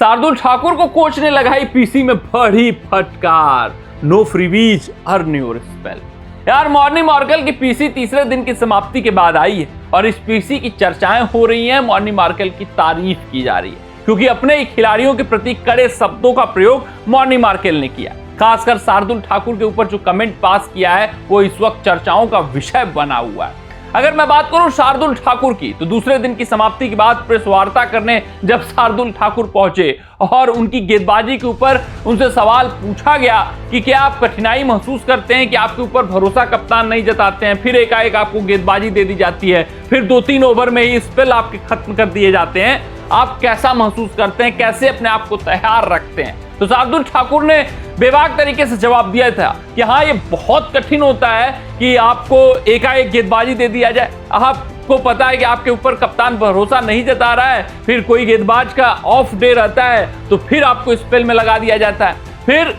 शार्दुल ठाकुर को कोच ने लगाई पीसी में बड़ी फटकार, no freebies earn your spell. यार मॉर्नी मार्केल की पीसी तीसरे दिन की समाप्ति के बाद आई है और इस पीसी की चर्चाएं हो रही हैं, मॉर्नी मार्केल की तारीफ की जा रही है क्योंकि अपने ही खिलाड़ियों के प्रति कड़े शब्दों का प्रयोग मॉर्नी मार्केल ने किया। खासकर शार्दुल ठाकुर के ऊपर जो कमेंट पास किया है वो इस वक्त चर्चाओं का विषय बना हुआ है। अगर मैं बात करूं शार्दुल ठाकुर की, तो दूसरे दिन की समाप्ति के बाद प्रेस वार्ता करने जब शार्दुल ठाकुर पहुंचे और उनकी गेंदबाजी के ऊपर उनसे सवाल पूछा गया कि क्या आप कठिनाई महसूस करते हैं कि आपके ऊपर भरोसा कप्तान नहीं जताते हैं, फिर एकाएक आपको गेंदबाजी दे दी जाती है, फिर 2-3 ओवर में ही स्पेल आपके खत्म कर दिए जाते हैं, आप कैसा महसूस करते हैं, कैसे अपने आप को तैयार रखते हैं? तो शार्दुल ठाकुर ने बेबाक तरीके से जवाब दिया था कि हाँ ये बहुत कठिन होता है कि आपको एकाएक गेंदबाजी दे दिया जाए। आपको पता है कि आपके ऊपर कप्तान भरोसा नहीं जता रहा है, फिर कोई गेंदबाज का ऑफ डे रहता है तो फिर आपको स्पेल में लगा दिया जाता है, फिर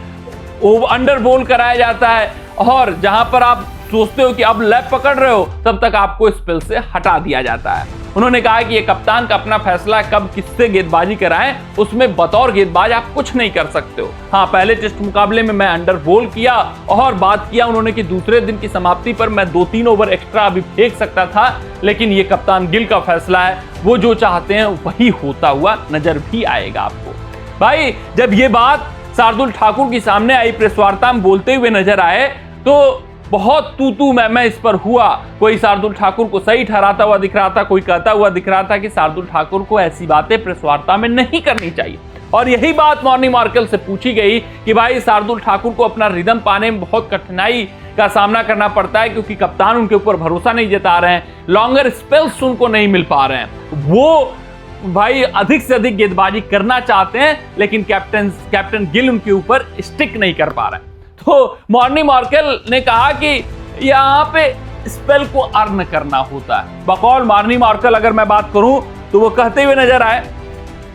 अंडर बॉल कराया जाता है और जहां पर आप सोचते हो कि अब लेफ्ट पकड़ रहे हो तब तक आपको स्पेल से हटा दिया जाता है। उन्होंने कहा कि ये कप्तान का अपना फैसला है कब किससे गेंदबाजी कराएं, उसमें बतौर गेंदबाज आप कुछ नहीं कर सकते हो। हाँ, पहले टेस्ट मुकाबले में मैं अंडर बॉल किया और बात किया उन्होंने कि दूसरे दिन की समाप्ति पर मैं 2-3 ओवर एक्स्ट्रा अभी फेंक सकता था, लेकिन ये कप्तान गिल का फैसला है, वो जो चाहते हैं वही होता हुआ नजर भी आएगा आपको। भाई जब ये बात शार्दुल ठाकुर की सामने आई, प्रेस वार्ता में बोलते हुए नजर आए तो बहुत तू मैं इस पर हुआ। कोई शार्दुल ठाकुर को सही ठहराता हुआ दिख रहा था, कोई कहता हुआ दिख रहा था कि शार्दुल ठाकुर को ऐसी बातें प्रेस वार्ता में नहीं करनी चाहिए। और यही बात मॉर्नी मार्केल से पूछी गई कि भाई शार्दुल ठाकुर को अपना रिदम पाने में बहुत कठिनाई का सामना करना पड़ता है क्योंकि कप्तान उनके ऊपर भरोसा नहीं जता रहे हैं, लॉन्गर स्पेल्स उनको नहीं मिल पा रहे हैं, वो भाई अधिक से अधिक गेंदबाजी करना चाहते हैं लेकिन कैप्टन गिल उनके ऊपर स्टिक नहीं कर पा रहे हैं। तो मॉर्नी मार्केल ने कहा कि यहाँ पे स्पेल को अर्न करना होता है। बकौल मॉर्नी मार्केल अगर मैं बात करूं तो वो कहते हुए नजर आए,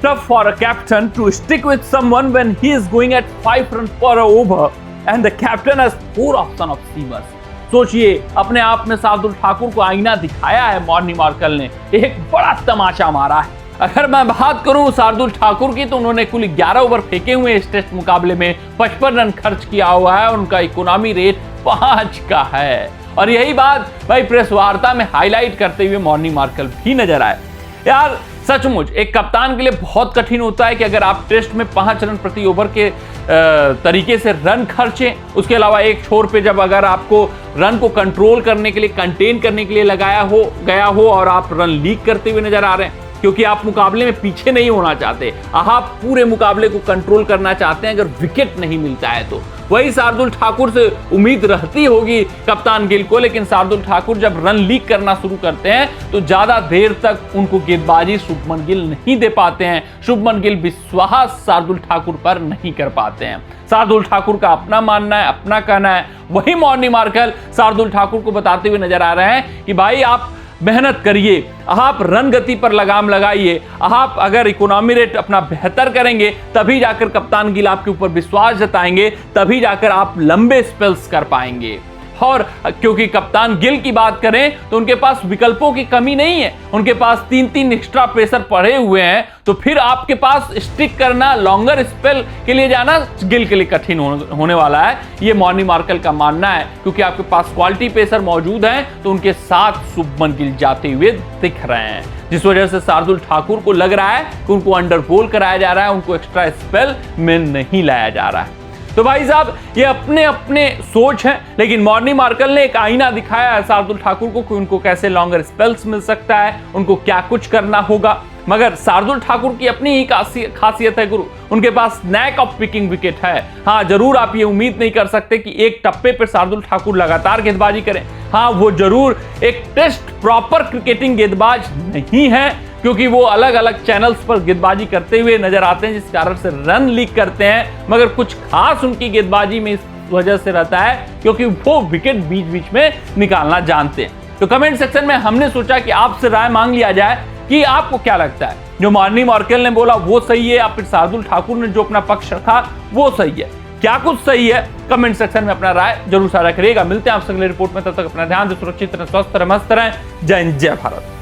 tough for a captain to stick with someone when he is going at 5 run per over and the captain has 4 option of seamers. सोचिए, अपने आप में शार्दुल ठाकुर को आईना दिखाया है मॉर्नी मार्केल ने, एक बड़ा तमाचा मारा है। अगर मैं बात करूं शार्दुल ठाकुर की तो उन्होंने कुल 11 ओवर फेंके हुए इस टेस्ट मुकाबले में 55 रन खर्च किया हुआ है, उनका इकोनॉमी रेट 5 का है। और यही बात भाई प्रेस वार्ता में हाईलाइट करते हुए मॉर्नी मार्केल भी नजर आए। यार सचमुच एक कप्तान के लिए बहुत कठिन होता है कि अगर आप टेस्ट में 5 रन प्रति ओवर के तरीके से रन खर्चें, उसके अलावा एक छोर पे जब अगर आपको रन को कंट्रोल करने के लिए, कंटेन करने के लिए लगाया गया हो और आप रन लीक करते हुए नजर आ रहे हैं क्योंकि आप मुकाबले में पीछे नहीं होना चाहते, आप पूरे मुकाबले को कंट्रोल करना चाहते हैं अगर विकेट नहीं मिलता है तो। वही शार्दुल ठाकुर से उम्मीद रहती होगी कप्तान गिल को, लेकिन शार्दुल ठाकुर जब रन लीक करना शुरू करते हैं तो ज्यादा देर तक उनको गेंदबाजी शुभमन गिल नहीं दे पाते हैं। शुभमन गिल विश्वास शार्दुल ठाकुर पर नहीं कर पाते हैं। शार्दुल ठाकुर का अपना मानना है, अपना कहना है। वही मॉर्नी मार्केल शार्दुल ठाकुर को बताते हुए नजर आ रहे हैं कि भाई आप मेहनत करिए, आप रन गति पर लगाम लगाइए, आप अगर इकोनॉमी रेट अपना बेहतर करेंगे तभी जाकर कप्तान गिल आपके ऊपर विश्वास जताएंगे, तभी जाकर आप लंबे स्पेल्स कर पाएंगे। और क्योंकि कप्तान गिल की बात करें तो उनके पास विकल्पों की कमी नहीं है, उनके पास 3-3 एक्स्ट्रा पेसर पड़े हुए हैं, तो फिर आपके पास स्टिक करना, लॉन्गर स्पेल के लिए जाना गिल के लिए कठिन होने वाला है। ये मॉर्नी मार्केल का मानना है क्योंकि आपके पास क्वालिटी पेसर मौजूद हैं तो उनके साथ शुभमन गिल जाते हुए दिख रहे हैं, जिस वजह से शार्दुल ठाकुर को लग रहा है कि उनको अंडर बॉल कराया जा रहा है, उनको एक्स्ट्रा स्पेल में नहीं लाया जा रहा है। तो भाई साहब ये अपने अपने सोच है, लेकिन मॉर्नी मार्केल ने एक आईना दिखाया है शार्दुल ठाकुर को कि उनको कैसे लॉन्गर स्पेल्स मिल सकता है, उनको क्या कुछ करना होगा। मगर शार्दुल ठाकुर की अपनी ही खासियत है गुरु, उनके पास नैक ऑफ पिकिंग विकेट है। हाँ जरूर आप ये उम्मीद नहीं कर सकते कि एक टप्पे पर शार्दुल ठाकुर लगातार गेंदबाजी करें। हाँ वो जरूर एक टेस्ट प्रॉपर क्रिकेटिंग गेंदबाज नहीं है क्योंकि वो अलग अलग चैनल्स पर गेंदबाजी करते हुए नजर आते हैं जिस कारण से रन लीक करते हैं, मगर कुछ खास उनकी गेंदबाजी में इस वजह से रहता है क्योंकि वो विकेट बीच बीच में निकालना जानते हैं। तो कमेंट सेक्शन में हमने सोचा कि आपसे राय मांग लिया जाए कि आपको क्या लगता है, जो मॉर्नी मार्केल ने बोला वो सही है या फिर शार्दुल ठाकुर ने जो अपना पक्ष रखा वो सही है, क्या कुछ सही है? कमेंट सेक्शन में अपना राय जरूर साझा करिएगा। मिलते हैं आपसे अगले रिपोर्ट में, तब तक अपना ध्यान से सुरक्षित रहें, स्वस्थ रहें, मस्त रहें। जय हिंद, जय भारत।